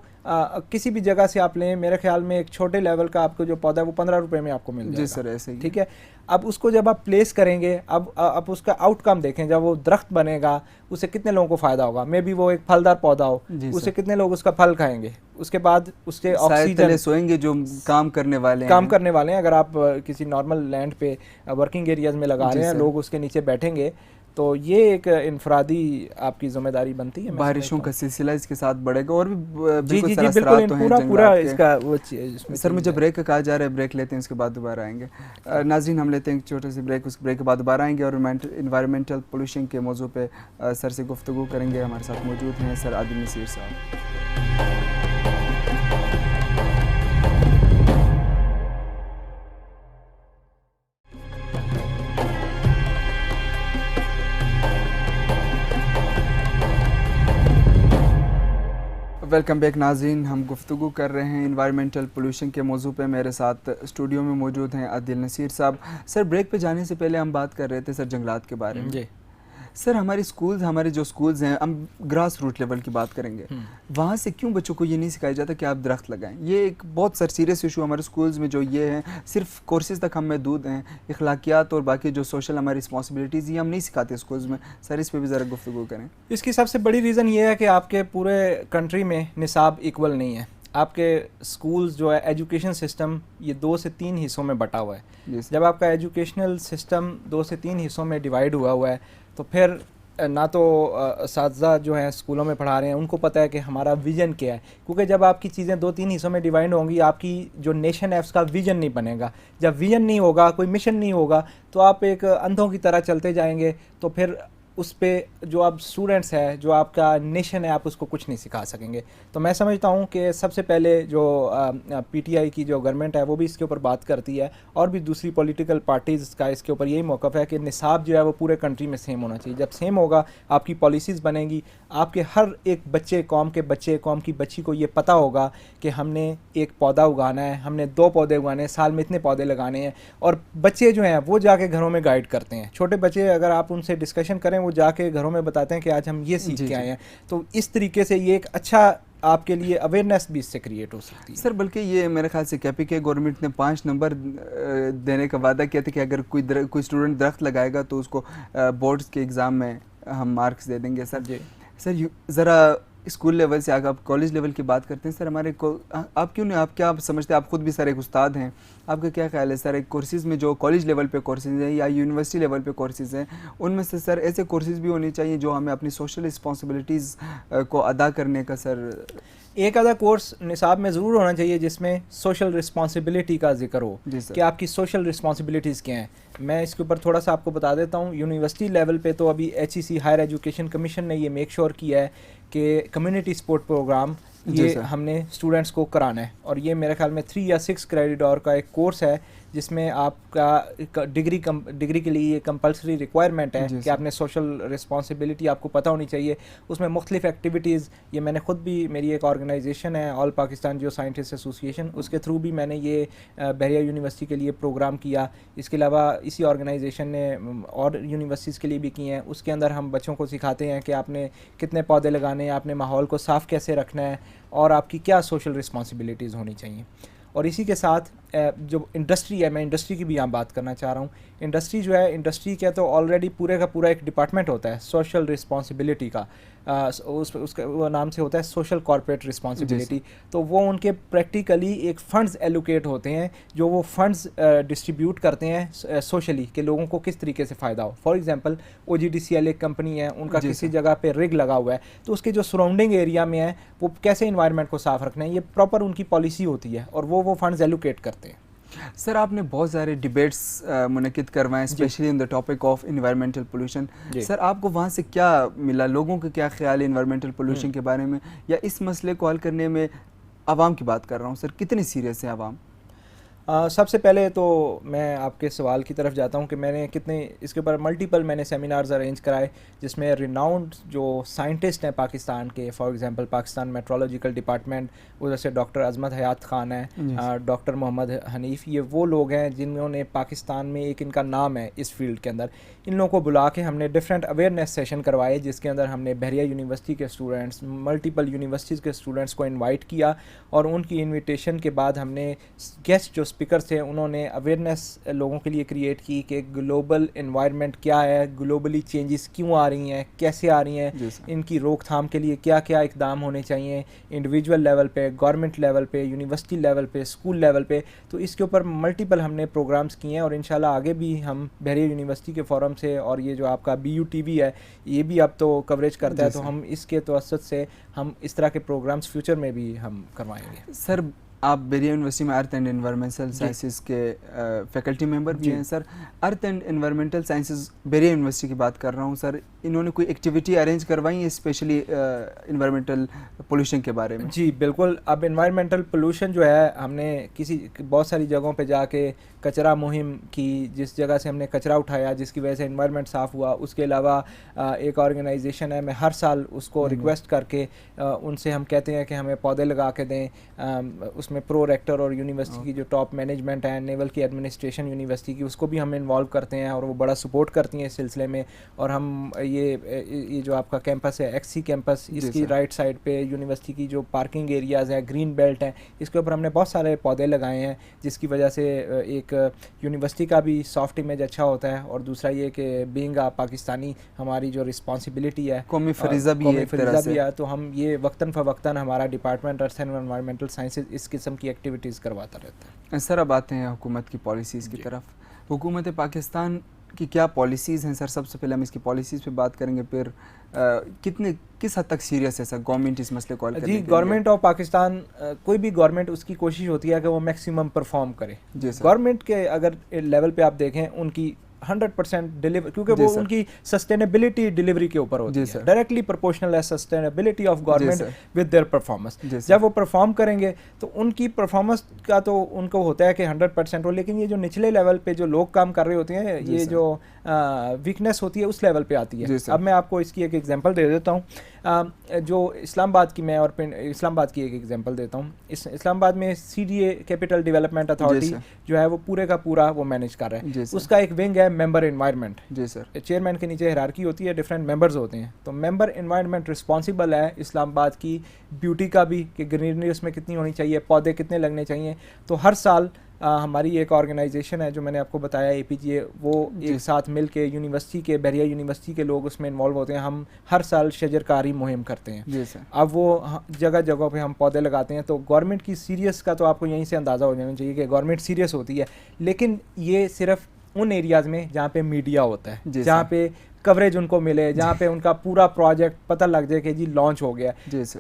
Speaker 2: किसी भी जगह से आप लें, मेरे ख्याल में एक छोटे लेवल का आपको जो पौधा है वो 15 रुपए में आपको मिल जाएगा।
Speaker 1: जी सर, ऐसे ही।
Speaker 2: ठीक है, अब उसको जब आप प्लेस करेंगे, अब उसका आउटकम देखें, जब वो दरख्त बनेगा उससे कितने लोगों को फ़ायदा होगा। मे बी वो एक फलदार पौधा हो, उससे कितने लोग उसका फल खाएंगे, उसके बाद उसके ऑक्सीजन
Speaker 1: सोएंगे जो काम करने वाले
Speaker 2: हैं। अगर आप किसी नॉर्मल लैंड पे वर्किंग एरियाज में लगा रहे हैं, लोग उसके नीचे बैठेंगे, तो ये एक इनफरादी आपकी जिम्मेदारी बनती है।
Speaker 1: बारिशों का सिलसिला इसके साथ बढ़ेगा और भी
Speaker 2: बिल्कुल पूरा इसका वो
Speaker 1: सर मुझे ब्रेक का कहा जा रहा है, ब्रेक लेते हैं, उसके बाद दोबारा आएंगे। नाज़रीन, हम लेते हैं एक छोटे से ब्रेक, उस ब्रेक के बाद दोबारा आएंगे और इन्वायरमेंटल पोल्यूशन के मौजू पे सर से गुफ्तगू करेंगे। हमारे साथ मौजूद हैं सर आदिल नसीर साहब। वेलकम बैक नाज़रीन, हम गुफ्तगू कर रहे हैं इन्वायरमेंटल पोल्यूशन के मौजू पे। मेरे साथ स्टूडियो में मौजूद हैं आदिल नसीर साहब। सर, ब्रेक पे जाने से पहले हम बात कर रहे थे सर जंगलात के बारे में। जी सर, हमारे जो स्कूल्स हैं, हम ग्रास रूट लेवल की बात करेंगे, वहाँ से क्यों बच्चों को ये नहीं सिखाया जाता कि आप दरख्त लगाएं? ये एक बहुत सर सीरियस इशू हमारे स्कूल्स में जो ये है, सिर्फ कोर्सेज तक हम महदूद हैं, इखलाकियात और बाकी जो सोशल हमारी रिस्पॉन्सिबिलिटीज़ ये हम नहीं सिखाते स्कूल्स में। सर, इस पर भी ज़रा गुफ्तगू करें।
Speaker 2: इसकी सबसे बड़ी रीज़न ये है कि आपके पूरे कंट्री में निसाब इक्वल नहीं है। आपके स्कूल्स जो है, एजुकेशन सिस्टम ये 2 से 3 हिस्सों में बटा हुआ है। जब आपका एजुकेशनल सिस्टम 2 से 3 हिस्सों में डिवाइड हुआ है, तो फिर ना तो असातिज़ा जो हैं स्कूलों में पढ़ा रहे हैं उनको पता है कि हमारा विज़न क्या है, क्योंकि जब आपकी चीज़ें 2-3 हिस्सों में डिवाइड होंगी, आपकी जो नेशन है उसका विज़न नहीं बनेगा। जब विज़न नहीं होगा, कोई मिशन नहीं होगा, तो आप एक अंधों की तरह चलते जाएंगे, तो फिर उस पर जो आप स्टूडेंट्स हैं, जो आपका नेशन है, आप उसको कुछ नहीं सिखा सकेंगे। तो मैं समझता हूँ कि सबसे पहले जो पीटीआई की जो गवर्नमेंट है वो भी इसके ऊपर बात करती है, और भी दूसरी पॉलिटिकल पार्टीज़ का इसके ऊपर यही मौक़िफ़ है कि निसाब जो है वो पूरे कंट्री में सेम होना चाहिए। जब सेम होगा, आपकी पॉलिसीज़ बनेंगी, आपके हर एक बच्चे, कौम के बच्चे, कौम की बच्ची को ये पता होगा कि हमने एक पौधा उगाना है, हमने 2 पौधे उगाने हैं, साल में इतने पौधे लगाने हैं। और बच्चे जो हैं वो जाके घरों में गाइड करते हैं। छोटे बच्चे, अगर आप उनसे डिस्कशन करें, वो जाके घरों में बताते हैं कि आज हम ये सीख के आए हैं। तो इस तरीके से ये एक अच्छा आपके लिए अवेयरनेस भी इससे क्रिएट हो सकती है।
Speaker 1: सर, बल्कि ये मेरे ख्याल से कैपी के गवर्नमेंट ने 5 नंबर देने का वादा किया था कि अगर कोई स्टूडेंट दरख्त लगाएगा तो उसको बोर्ड्स के एग्ज़ाम में हम मार्क्स दे देंगे। सर जी, सर ज़रा स्कूल लेवल से आगे आप कॉलेज लेवल की बात करते हैं सर, आप क्यों नहीं, आप क्या समझते हैं, आप खुद भी सर एक उस्ताद हैं, आपका क्या ख्याल है सर, एक कोर्सेज़ में जो कॉलेज लेवल पे कोर्सेज़ हैं या यूनिवर्सिटी लेवल पे कोर्सेज़ हैं, उनमें से सर ऐसे कोर्सेज़ भी होने चाहिए जो हमें अपनी सोशल रिस्पॉन्सिबिलिटीज़ को अदा करने का सर
Speaker 2: एक आधा कोर्स निसाब में ज़रूर होना चाहिए जिसमें सोशल रिस्पॉन्सिबिलिटी का जिक्र हो कि आपकी सोशल रिस्पॉन्सिबिलिटीज़ क्या हैं। मैं इसके ऊपर थोड़ा सा आपको बता देता हूँ। यूनिवर्सिटी लेवल पे तो अभी HEC हायर एजुकेशन कमीशन ने ये मेक श्योर किया है कि कम्युनिटी सपोर्ट प्रोग्राम ये हमने स्टूडेंट्स को कराना है, और ये मेरे ख्याल में 3 या 6 क्रेडिट आवर का एक कोर्स है जिसमें आपका डिग्री के लिए ये कंपलसरी रिक्वायरमेंट है कि आपने सोशल रिस्पॉन्सिबिलिटी आपको पता होनी चाहिए। उसमें मुख्तलिफ एक्टिविटीज़, ये मैंने ख़ुद भी, मेरी एक ऑर्गेनाइजेशन है all Pakistan geo scientist association, उसके थ्रू भी मैंने ये बहरिया यूनिवर्सिटी के लिए प्रोग्राम किया। इसके अलावा इसी ऑर्गेनाइजेशन ने और यूनिवर्सिटीज़ के लिए भी किए हैं। उसके अंदर हम बच्चों को सिखाते हैं कि आपने कितने पौधे लगाने हैं, आपने माहौल को साफ़ कैसे रखना है, और आपकी क्या सोशल रिस्पॉन्सिबिलिटीज़ होनी चाहिए। और इसी के साथ जो इंडस्ट्री है, मैं इंडस्ट्री की भी यहाँ बात करना चाह रहा हूँ। इंडस्ट्री जो है, इंडस्ट्री का तो ऑलरेडी पूरे का पूरा एक डिपार्टमेंट होता है सोशल रिस्पॉन्सिबिलिटी का, उसका वो नाम से होता है सोशल कॉर्पोरेट रिस्पॉन्सिबिलिटी। तो वो उनके प्रैक्टिकली एक फ़ंड्स एलोकेट होते हैं जो वो फ़ंड्स डिस्ट्रीब्यूट करते हैं सोशली कि लोगों को किस तरीके से फ़ायदा हो। फॉर एग्जांपल OGDCL एक कंपनी है, उनका किसी जगह पे रिग लगा हुआ है, तो उसके जो सराउंडिंग एरिया में है वो कैसे इन्वायरमेंट को साफ़ रखना है, ये प्रॉपर उनकी पॉलिसी होती है और वो फ़ंड्स एलोकेट करते हैं।
Speaker 1: सर आपने बहुत सारे डिबेट्स मुनक़िद करवाएं specially in the topic of environmental pollution. Sir आपको वहाँ से क्या मिला, लोगों का क्या ख्याल है इन्वायरमेंटल पोल्यूशन के बारे में, या इस मसले को हल करने में, आवाम की बात कर रहा हूँ सर, कितनी सीरियस है आवाम?
Speaker 2: सबसे पहले तो मैं आपके सवाल की तरफ जाता हूँ कि मैंने कितने इसके ऊपर मल्टीपल मैंने सेमिनार्स अरेंज कराए जिसमें रिनाउंड जो साइंटिस्ट हैं पाकिस्तान के, for example Pakistan meteorological department, उधर से डॉक्टर अजमत हयात खान है, डॉक्टर मोहम्मद हनीफ, ये वो लोग हैं जिन्होंने पाकिस्तान में एक इनका नाम है इस फील्ड के अंदर। इन लोगों को बुला के हमने डिफरेंट अवेयरनेस सेशन करवाए जिसके अंदर हमने बहरिया यूनिवर्सिटी के स्टूडेंट्स, मल्टीपल यूनिवर्सिटीज़ के स्टूडेंट्स को इन्वाइट किया, और उनकी इन्विटेशन के बाद हमने गेस्ट जो स्पीकर थे उन्होंने अवेयरनेस लोगों के लिए क्रिएट की कि ग्लोबल एनवायरनमेंट क्या है, ग्लोबली चेंजेस क्यों आ रही हैं, कैसे आ रही हैं, इनकी रोकथाम के लिए क्या क्या इकदाम होने चाहिए इंडिविजुअल लेवल पे, गवर्नमेंट लेवल पे, यूनिवर्सिटी लेवल पे, स्कूल लेवल पे। तो इसके ऊपर मल्टीपल हमने प्रोग्राम्स किए हैं और इंशाल्लाह आगे भी हम बहरिया यूनिवर्सिटी के फोरम से, और ये जो आपका BUTV है ये भी अब तो कवरेज करता है, तो हम इसके तवस्सुत से हम इस तरह के प्रोग्राम्स फ्यूचर में भी हम करवाएंगे।
Speaker 1: सर आप बहरिया यूनिवर्सिटी में अर्थ एंड एनवायरमेंटल साइंसेस के फैकल्टी मेंबर भी हैं sir. Earth and environmental sciences Bahria university की बात कर रहा हूँ सर, इन्होंने कोई एक्टिविटी अरेंज करवाई है स्पेशली एनवायरमेंटल पोल्यूशन के बारे में?
Speaker 2: जी बिल्कुल। अब एनवायरमेंटल पोल्यूशन जो है, हमने बहुत सारी जगहों पे जाके कचरा मुहिम की, जिस जगह से हमने कचरा उठाया जिसकी वजह से एनवायरनमेंट साफ़ हुआ। उसके अलावा एक ऑर्गेनाइजेशन है, मैं हर साल उसको रिक्वेस्ट करके उनसे हम कहते हैं कि हमें पौधे लगा के दें। उसमें प्रो रेक्टर और यूनिवर्सिटी की जो टॉप मैनेजमेंट है, नेवल की एडमिनिस्ट्रेशन यूनिवर्सिटी की, उसको भी हम इन्वॉल्व करते हैं और वो बड़ा सपोर्ट करती हैं इस सिलसिले में। और हम ये जो आपका कैंपस है XC कैंपस, इसकी राइट साइड पे यूनिवर्सिटी की जो पार्किंग एरियाज़ हैं, ग्रीन बेल्ट हैं, इसके ऊपर हमने बहुत सारे पौधे लगाए हैं जिसकी वजह से एक यूनिवर्सिटी का भी सॉफ्ट इमेज अच्छा होता है, और दूसरा ये कि बीइंग आ पाकिस्तानी हमारी जो रिस्पॉन्सिबिलिटी है,
Speaker 1: कौमी फरीज़ा भी है,
Speaker 2: तो हम ये वक्तन फ़वक्तन हमारा department earth and environmental sciences इस किस्म की एक्टिविटीज़ करवाता रहता है।
Speaker 1: सर अब आते हैं हुकूमत की पॉलिसीज़ की तरफ। हुकूमत पाकिस्तान की क्या पॉलिसीज़ हैं सर? सबसे पहले हम इसकी पॉलिसीज़ पे बात करेंगे, फिर किस हद तक सीरियस है सर गवर्नमेंट इस मसले को हल करने के लिए?
Speaker 2: जी, गवर्नमेंट ऑफ पाकिस्तान, कोई भी गवर्नमेंट उसकी कोशिश होती है कि वो मैक्सिमम परफॉर्म करे। गवर्नमेंट के अगर लेवल पे आप देखें, उनकी 100% डिलीवर, क्योंकि वो उनकी सस्टेनेबिलिटी डिलीवरी के ऊपर होती है, डायरेक्टली प्रोपोर्शनल है sustainability of government with their performance. जब वो परफॉर्म करेंगे तो उनकी परफॉर्मेंस का तो उनको होता है कि 100% हो, लेकिन ये जो निचले लेवल पे जो लोग काम कर रहे होते हैं, ये जो वीकनेस होती है उस लेवल पे आती है। अब मैं आपको इसकी एक एग्जांपल दे देता हूँ। जो इस्लामाबाद की, मैं और इस्लामाबाद की एक एग्जांपल देता हूँ। इस्लामाबाद में CDA कैपिटल डेवलपमेंट अथॉरिटी जो है वो पूरे का पूरा वो मैनेज कर रहा है। उसका एक विंग है मेंबर एनवायरनमेंट। जी सर। चेयरमैन के नीचे हायरार्की होती है, डिफरेंट मेंबर्स होते हैं। तो मेंबर एनवायरनमेंट रिस्पॉन्सिबल है इस्लामाबाद की ब्यूटी का भी, कि ग्रीनरी उसमें कितनी होनी चाहिए, पौधे कितने लगने चाहिए। तो हर साल हमारी एक ऑर्गेनाइजेशन है जो मैंने आपको बताया APGA, वो एक साथ मिल के यूनिवर्सिटी के, बहरिया यूनिवर्सिटी के लोग उसमें इन्वॉल्व होते हैं। हम हर साल शजरकारी मुहिम करते हैं।
Speaker 1: जी सर।
Speaker 2: अब वो जगह जगह पे हम पौधे लगाते हैं। तो गवर्नमेंट की सीरियस का तो आपको यहीं से अंदाज़ा हो जाना चाहिए कि गवर्नमेंट सीरियस होती है, लेकिन ये सिर्फ उन एरियाज़ में जहाँ पे मीडिया होता है, जहाँ पे कवरेज उनको मिले, जहाँ पे उनका पूरा प्रोजेक्ट पता लग जाए कि जी लॉन्च हो गया,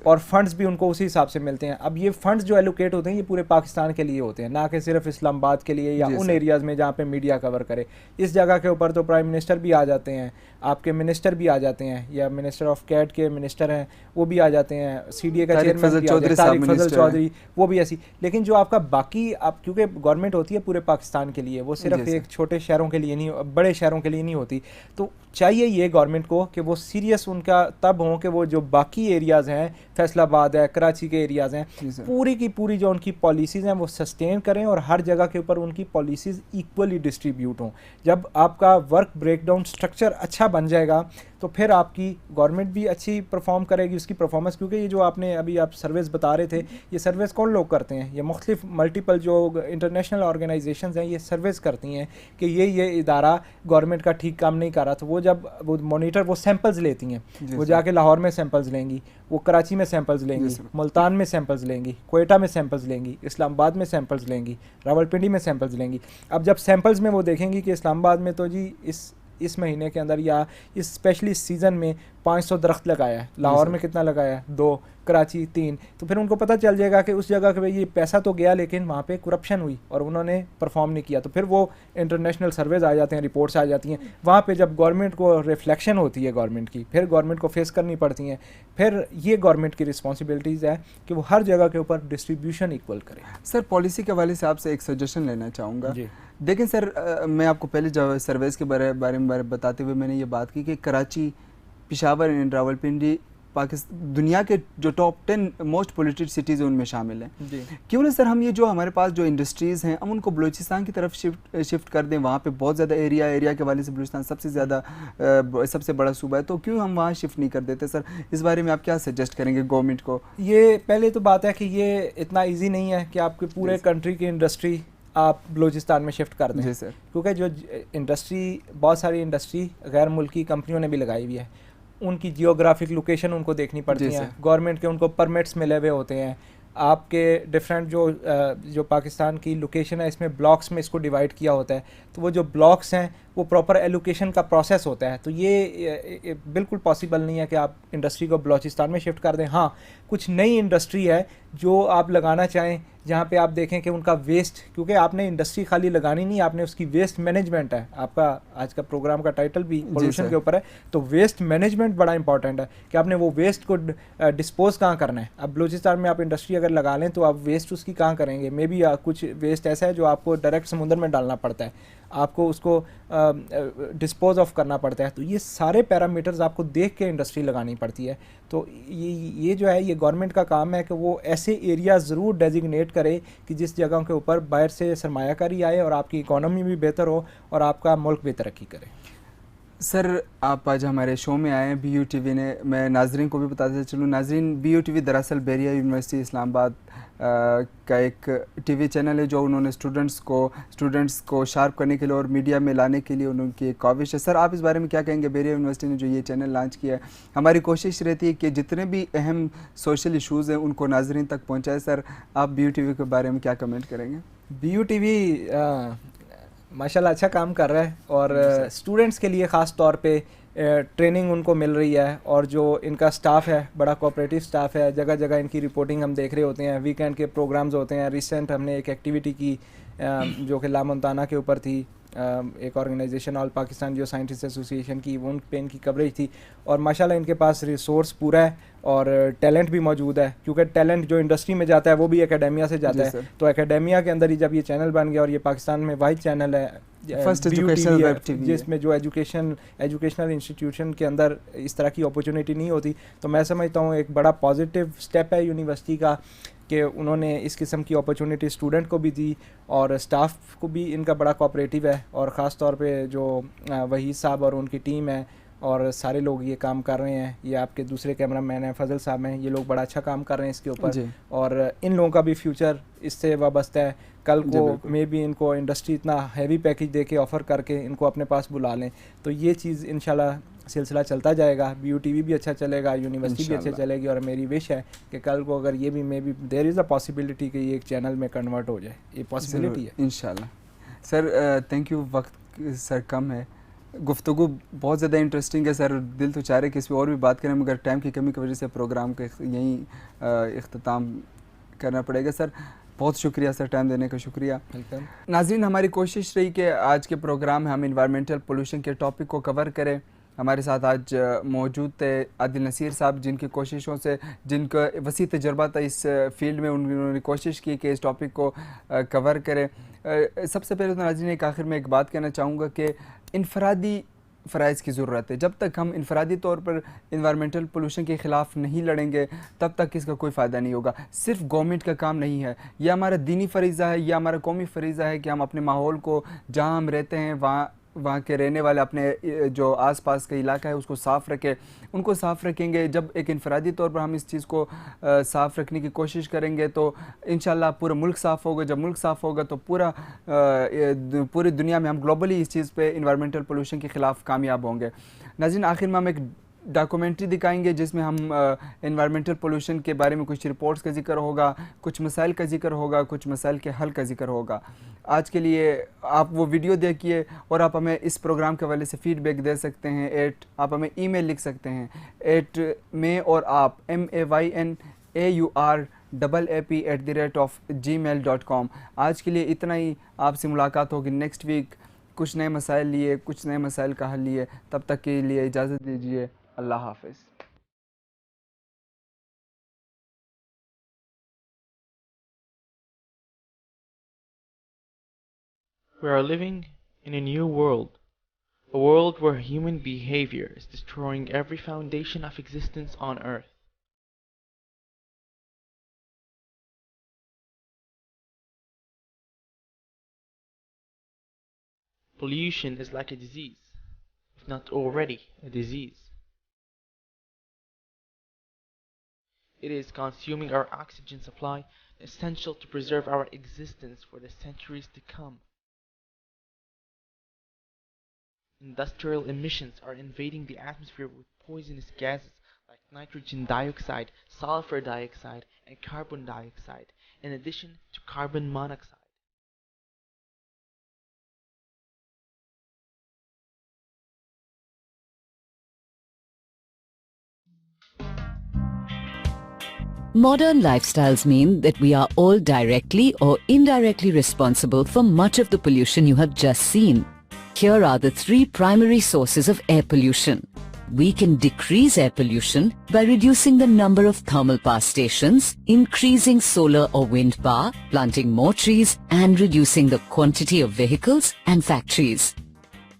Speaker 2: और फंड्स भी उनको उसी हिसाब से मिलते हैं। अब ये फंड्स जो एलोकेट होते हैं ये पूरे पाकिस्तान के लिए होते हैं, ना कि सिर्फ इस्लामाबाद के लिए या उन एरियाज़ में जहाँ पे मीडिया कवर करे। इस जगह के ऊपर तो प्राइम मिनिस्टर भी आ जाते हैं, आपके मिनिस्टर भी आ जाते हैं, या मिनिस्टर ऑफ कैट के मिनिस्टर हैं वो भी आ जाते हैं, CDA का चेयरमैन तारिक फजल चौधरी वो भी ऐसी। लेकिन जो आपका बाकी, आप क्योंकि गवर्नमेंट होती है पूरे पाकिस्तान के लिए, वो सिर्फ एक छोटे शहरों के लिए नहीं, बड़े शहरों के लिए नहीं होती। तो चाहिए ये गवर्नमेंट को कि वो सीरियस उनका तब हों कि वो जो बाकी एरियाज़ हैं, फैसलाबाद है, कराची के एरियाज़ हैं, पूरी की पूरी जो उनकी पॉलिसीज़ हैं वो सस्टेन करें और हर जगह के ऊपर उनकी पॉलिसीज़ इक्वली डिस्ट्रीब्यूट हों। जब आपका वर्क ब्रेकडाउन स्ट्रक्चर अच्छा बन जाएगा तो फिर आपकी गवर्नमेंट भी अच्छी परफॉर्म करेगी, उसकी परफॉर्मेंस। क्योंकि ये जो आपने अभी आप सर्विस बता रहे थे, ये सर्विस कौन लोग करते हैं? ये मुख्तलिफ मल्टीपल जो इंटरनेशनल ऑर्गेनाइजेशंस हैं ये सर्विस करती हैं कि ये इदारा गवर्नमेंट का ठीक काम नहीं कर रहा। तो वो जब वो मॉनिटर वो सैंपल्स लेती हैं, वो जाके लाहौर में सैंपल्स लेंगी, वो कराची में सैंपल्स लेंगी, मुल्तान में सैंपल्स लेंगी, कोयटा में सैंपल्स लेंगी, इस्लामाबाद में सैंपल्स लेंगी, रावलपिंडी में सैंपल्स लेंगी। अब जब सैंपल्स में वो देखेंगी कि इस्लामाबाद में तो जी इस महीने के अंदर या इस स्पेशली सीज़न में 500 दरख्त लगाया है, लाहौर में कितना लगाया है 2, कराची 3, तो फिर उनको पता चल जाएगा कि उस जगह पे ये पैसा तो गया लेकिन वहाँ पे करप्शन हुई और उन्होंने परफॉर्म नहीं किया। तो फिर वो इंटरनेशनल सर्वेज आ जाते हैं, रिपोर्ट्स आ जाती हैं, वहाँ पे जब गवर्नमेंट को रिफ्लेक्शन होती है गवर्नमेंट की, फिर गवर्नमेंट को फेस करनी पड़ती हैं। फिर ये गवर्नमेंट की रिस्पॉन्सिबिलिटीज़ है कि वो हर जगह के ऊपर डिस्ट्रीब्यूशन इक्वल करे।
Speaker 1: सर पॉलिसी के हवाले से आपसे एक सजेशन लेना चाहूँगा। देखें सर, मैं आपको पहले जो सर्वेस के बारे में बताते हुए मैंने ये बात की कि कराची, पेशावर एंड रावलपिंडी पाकिस्तान दुनिया के जो टॉप 10 मोस्ट पोल्यूटेड सिटीज़ हैं उनमें शामिल हैं। क्यों ना सर हम ये जो हमारे पास जो इंडस्ट्रीज़ हैं हम उनको बलूचिस्तान की तरफ शिफ्ट कर दें। वहाँ पे बहुत ज़्यादा एरिया के हवाले से बलूचिस्तान सबसे बड़ा सूबा है, तो क्यों हम वहाँ शिफ्ट नहीं कर देते? सर इस बारे में आप क्या सजेस्ट करेंगे गवर्नमेंट को?
Speaker 2: ये पहले तो बात है कि ये इतना ईजी नहीं है कि आपके पूरे कंट्री की इंडस्ट्री आप बलूचिस्तान में शिफ्ट कर दें।
Speaker 1: जी सर।
Speaker 2: क्योंकि जो इंडस्ट्री, बहुत सारी इंडस्ट्री गैर मुल्की कंपनियों ने भी लगाई हुई है, उनकी जियोग्राफिक लोकेशन उनको देखनी पड़ती है, गवर्नमेंट के उनको परमिट्स मिले हुए होते हैं। आपके डिफरेंट जो पाकिस्तान की लोकेशन है इसमें ब्लॉक्स में इसको डिवाइड किया होता है, तो वो जो ब्लॉक्स हैं वो प्रॉपर एलोकेशन का प्रोसेस होता है। तो ये बिल्कुल पॉसिबल नहीं है कि आप इंडस्ट्री को बलूचिस्तान में शिफ्ट कर दें। हाँ, कुछ नई इंडस्ट्री है जो आप लगाना चाहें जहाँ पे आप देखें कि उनका वेस्ट, क्योंकि आपने इंडस्ट्री खाली लगानी नहीं, आपने उसकी वेस्ट मैनेजमेंट है। आपका आज का प्रोग्राम का टाइटल भी पोल्यूशन के ऊपर है, तो वेस्ट मैनेजमेंट बड़ा इंपॉर्टेंट है कि आपने वो वेस्ट को डिस्पोज कहाँ करना है। अब बलूचिस्तान में आप इंडस्ट्री अगर लगा लें तो आप वेस्ट उसकी कहाँ करेंगे? मे बी कुछ वेस्ट ऐसा है जो आपको डायरेक्ट समुद्र में डालना पड़ता है, आपको उसको डिस्पोज ऑफ करना पड़ता है। तो ये सारे पैरामीटर्स आपको देख के इंडस्ट्री लगानी पड़ती है। तो ये जो है ये गवर्नमेंट का काम है कि वो ऐसे एरिया ज़रूर डेजिग्नेट करे कि जिस जगह के ऊपर बाहर से सरमायाकारी आए और आपकी इकोनॉमी भी बेहतर हो और आपका मुल्क भी तरक्की करे।
Speaker 1: सर आप आज हमारे शो में आए हैं BUTV ने, मैं नाजरीन को भी बताते चलूँ, नाजरीन BUTV दरअसल बहरिया यूनिवर्सिटी इस्लामाबाद का एक TV चैनल है जो उन्होंने स्टूडेंट्स को शार्प करने के लिए और मीडिया में लाने के लिए उनकी एक काविश है। सर आप इस बारे में क्या कहेंगे? बहरिया यूनिवर्सिटी ने जो ये चैनल लॉन्च किया है, हमारी कोशिश रहती है कि जितने भी अहम सोशल इशूज़ हैं उनको नाजरीन तक पहुँचाए। सर आप BUTV के बारे में क्या कमेंट करेंगे?
Speaker 2: BUTV माशाल्लाह अच्छा काम कर रहा है और स्टूडेंट्स के लिए ख़ास तौर पे ट्रेनिंग उनको मिल रही है और जो इनका स्टाफ है बड़ा कोऑपरेटिव स्टाफ है। जगह जगह इनकी रिपोर्टिंग हम देख रहे होते हैं, वीकेंड के प्रोग्राम्स होते हैं। रिसेंट हमने एक एक्टिविटी की जो कि लामोंताना के ऊपर थी, एक organization all Pakistan geo scientist association की, वो उन पे इनकी कवरेज थी और माशाल्लाह इनके पास रिसोर्स पूरा है और टैलेंट भी मौजूद है। क्योंकि टैलेंट जो इंडस्ट्री में जाता है वो भी एकेडेमिया से जाता है, तो एकेडेमिया के अंदर ही जब ये चैनल बन गया और ये पाकिस्तान में वाइड चैनल है
Speaker 1: फर्स्ट एजुकेशनल वेब टीवी,
Speaker 2: जिसमें जो एजुकेशनल इंस्टीट्यूशन के अंदर इस तरह की अपॉर्चुनिटी नहीं होती, तो मैं समझता हूँ एक बड़ा पॉजिटिव स्टेप है यूनिवर्सिटी का कि उन्होंने इस किस्म की अपॉर्चुनिटी स्टूडेंट को भी दी और स्टाफ को भी इनका बड़ा कोऑपरेटिव है। और ख़ास तौर पे जो वहीद साहब और उनकी टीम है और सारे लोग ये काम कर रहे हैं। ये आपके दूसरे कैमरा मैन हैं फजल साहब हैं, ये लोग बड़ा अच्छा काम कर रहे हैं इसके ऊपर, और इन लोगों का भी फ्यूचर इससे वाबस्ता है। कल को मे भी इनको इंडस्ट्री इतना हैवी पैकेज दे के ऑफ़र करके इनको अपने पास बुला लें, तो ये चीज़ इंशाल्लाह सिलसिला चलता जाएगा। BUTV भी अच्छा चलेगा, यूनिवर्सिटी भी अच्छा चलेगी, और मेरी विश है कि कल को अगर ये भी maybe there is a possibility कि ये एक चैनल में कन्वर्ट हो जाए, ये पॉसिबिलिटी है
Speaker 1: इंशाल्लाह। सर थैंक यू, वक्त सर कम है, गुफ्तगू बहुत ज़्यादा इंटरेस्टिंग है सर, दिल तो चाह रहे कि इस पर और भी बात करें, मगर टाइम की कमी की वजह से प्रोग्राम का यहीं इख्तिताम करना पड़ेगा। सर बहुत शुक्रिया सर, टाइम देने का शुक्रिया।
Speaker 2: वेलकम।
Speaker 1: नाज़रीन, हमारी कोशिश रही कि आज के प्रोग्राम में हम इन्वायरमेंटल पोल्यूशन के टॉपिक को कवर करें। हमारे साथ आज मौजूद थे आदिल नसीर साहब, जिनकी कोशिशों से, जिनका वसी तजर्बा था इस फील्ड में, उन्होंने कोशिश की कि इस टॉपिक को कवर करें। सबसे पहले तो नाज़रीन एक आखिर में एक बात कहना चाहूँगा कि इनफरादी फ़राइज़ की ज़रूरत है। जब तक हम इनफरादी तौर पर इन्वायरमेंटल पोल्यूशन के ख़िलाफ़ नहीं लड़ेंगे तब तक इसका कोई फ़ायदा नहीं होगा। सिर्फ गवर्नमेंट का काम नहीं है, यह हमारा दीनी फ़रीज़ा है, यह हमारा कौमी फ़रीज़ा है कि हम अपने माहौल को, जहाँ हम रहते हैं वहाँ के रहने वाले, अपने जो आसपास का इलाका है उसको साफ़ रखें। उनको साफ़ रखेंगे, जब एक इनफरादी तौर पर हम इस चीज़ को साफ़ रखने की कोशिश करेंगे तो इंशाल्लाह पूरा मुल्क साफ़ होगा। जब मुल्क साफ़ होगा तो पूरी दुनिया में हम ग्लोबली इस चीज़ पे इन्वायरमेंटल पोल्यूशन के ख़िलाफ़ कामयाब होंगे। नाज़रीन, आखिर में हम एक डॉक्यूमेंट्री दिखाएंगे जिसमें हम इन्वायरमेंटल पोल्यूशन के बारे में कुछ रिपोर्ट्स का जिक्र होगा, कुछ मसाइल का जिक्र होगा, कुछ मसाइल के हल का जिक्र होगा। आज के लिए आप वो वीडियो देखिए और आप हमें इस प्रोग्राम के हवाले से फ़ीडबैक दे सकते हैं। आप हमें ईमेल लिख सकते हैं @मैं और आप MAYNAURAAP@gmail.com। आज के लिए इतना ही, आपसे मुलाकात होगी नेक्स्ट वीक कुछ नए मसाइल लिए, कुछ नए मसाइल का हल लिए। तब तक के लिए इजाज़त दीजिए, अल्लाह हाफ़िज़।
Speaker 3: We are living in a new world, a world where human behavior is destroying every foundation of existence on earth. Pollution is like a disease, if not already a disease. It is consuming our oxygen supply, essential to preserve our existence for the centuries to come. Industrial emissions are invading the atmosphere with poisonous gases like nitrogen dioxide, sulfur dioxide, and carbon dioxide, in addition to carbon monoxide.
Speaker 4: Modern lifestyles mean that we are all directly or indirectly responsible for much of the pollution you have just seen. Here are the 3 primary sources of air pollution. We can decrease air pollution by reducing the number of thermal power stations, increasing solar or wind power, planting more trees, and reducing the quantity of vehicles and factories.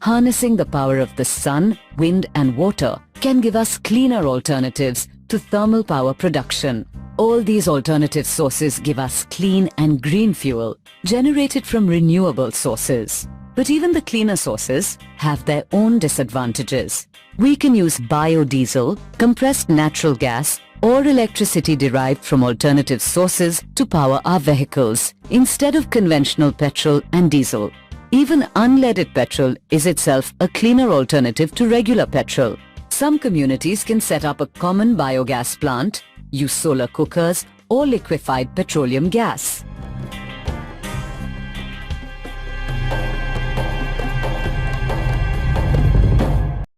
Speaker 4: Harnessing the power of the sun, wind, and water can give us cleaner alternatives to thermal power production. All these alternative sources give us clean and green fuel generated from renewable sources. But even the cleaner sources have their own disadvantages. We can use biodiesel, compressed natural gas, or electricity derived from alternative sources to power our vehicles instead of conventional petrol and diesel. Even unleaded petrol is itself a cleaner alternative to regular petrol. Some communities can set up a common biogas plant, use solar cookers, or liquefied petroleum gas.